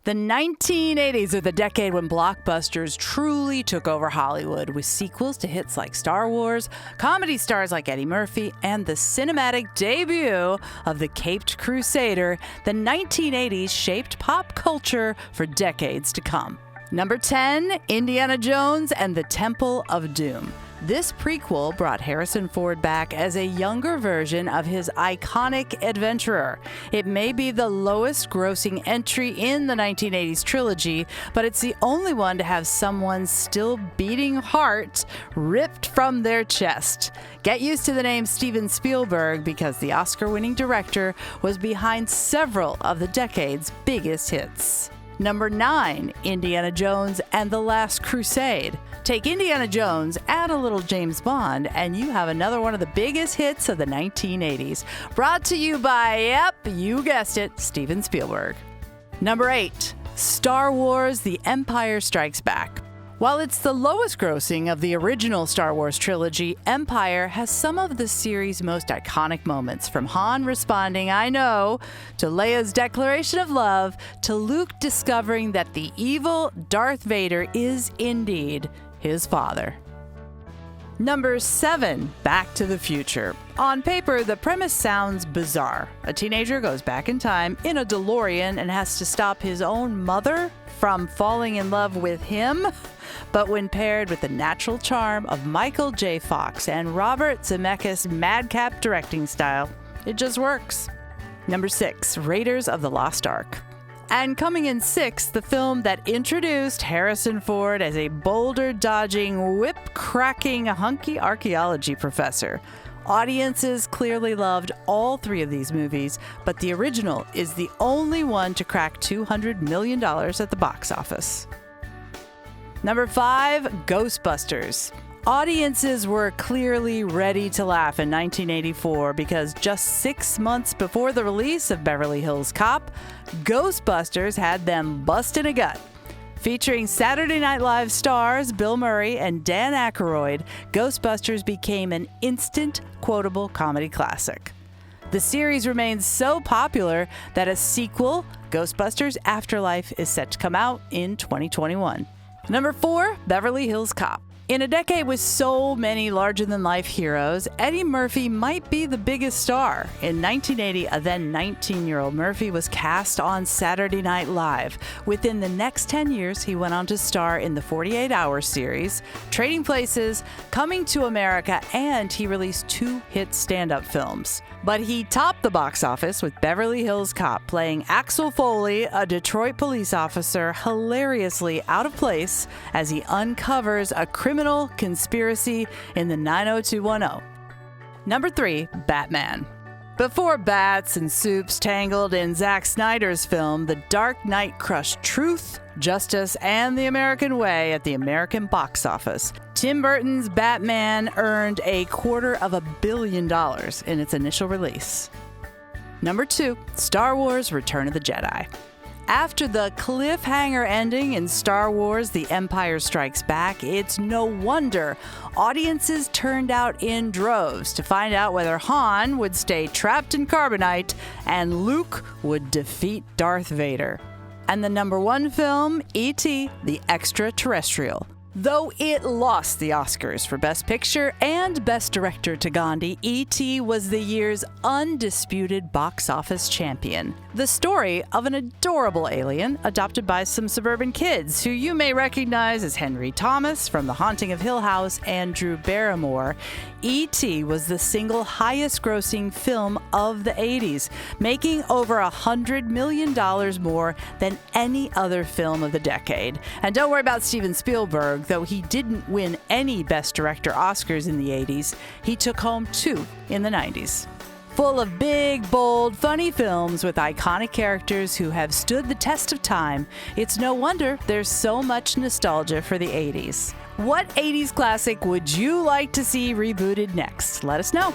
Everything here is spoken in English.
The 1980s are the decade when blockbusters truly took over Hollywood, with sequels to hits like Star Wars, comedy stars like Eddie Murphy, and the cinematic debut of the Caped Crusader. The 1980s shaped pop culture for decades to come. Number 10, Indiana Jones and the Temple of Doom. This prequel brought Harrison Ford back as a younger version of his iconic adventurer. It may be the lowest grossing entry in the 1980s trilogy, but it's the only one to have someone's still beating heart ripped from their chest. Get used to the name Steven Spielberg because the Oscar-winning director was behind several of the decade's biggest hits. Number 9, Indiana Jones and the Last Crusade. Take Indiana Jones, add a little James Bond, and you have another one of the biggest hits of the 1980s. Brought to you by, yep, you guessed it, Steven Spielberg. Number 8, Star Wars: The Empire Strikes Back. While it's the lowest grossing of the original Star Wars trilogy, Empire has some of the series' most iconic moments, from Han responding, "I know," to Leia's declaration of love, to Luke discovering that the evil Darth Vader is indeed his father. Number 7, Back to the Future. On paper, the premise sounds bizarre. A teenager goes back in time in a DeLorean and has to stop his own mother from falling in love with him. But when paired with the natural charm of Michael J. Fox and Robert Zemeckis' madcap directing style, it just works. Number 6, Raiders of the Lost Ark. And coming in 6th, the film that introduced Harrison Ford as a boulder-dodging, whip-cracking, hunky archaeology professor. Audiences clearly loved all 3 of these movies, but the original is the only one to crack $200 million at the box office. Number 5, Ghostbusters. Audiences were clearly ready to laugh in 1984 because just 6 months before the release of Beverly Hills Cop, Ghostbusters had them busting a gut. Featuring Saturday Night Live stars Bill Murray and Dan Aykroyd, Ghostbusters became an instant quotable comedy classic. The series remains so popular that a sequel, Ghostbusters Afterlife, is set to come out in 2021. Number 4, Beverly Hills Cop. In a decade with so many larger-than-life heroes, Eddie Murphy might be the biggest star. In 1980, a then 19-year-old Murphy was cast on Saturday Night Live. Within the next 10 years, he went on to star in the 48 Hour series, Trading Places, Coming to America, and he released 2 hit stand-up films. But he topped the box office with Beverly Hills Cop, playing Axel Foley, a Detroit police officer, hilariously out of place as he uncovers a criminal conspiracy in the 90210. Number 3, Batman. Before bats and soups tangled in Zack Snyder's film, The Dark Knight crushed truth, justice, and the American way at the American box office. Tim Burton's Batman earned $250 million in its initial release. Number 2, Star Wars: Return of the Jedi. After the cliffhanger ending in Star Wars: The Empire Strikes Back, it's no wonder audiences turned out in droves to find out whether Han would stay trapped in carbonite and Luke would defeat Darth Vader. And the number 1 film, E.T. the Extraterrestrial. Though it lost the Oscars for Best Picture and Best Director to Gandhi, E.T. was the year's undisputed box office champion. The story of an adorable alien adopted by some suburban kids who you may recognize as Henry Thomas from The Haunting of Hill House and Drew Barrymore. E.T. was the single highest grossing film of the 80s, making over $100 million more than any other film of the decade. And don't worry about Steven Spielberg. Though he didn't win any Best Director Oscars in the 80s, he took home 2 in the 90s. Full of big, bold, funny films with iconic characters who have stood the test of time, it's no wonder there's so much nostalgia for the 80s. What 80s classic would you like to see rebooted next? Let us know.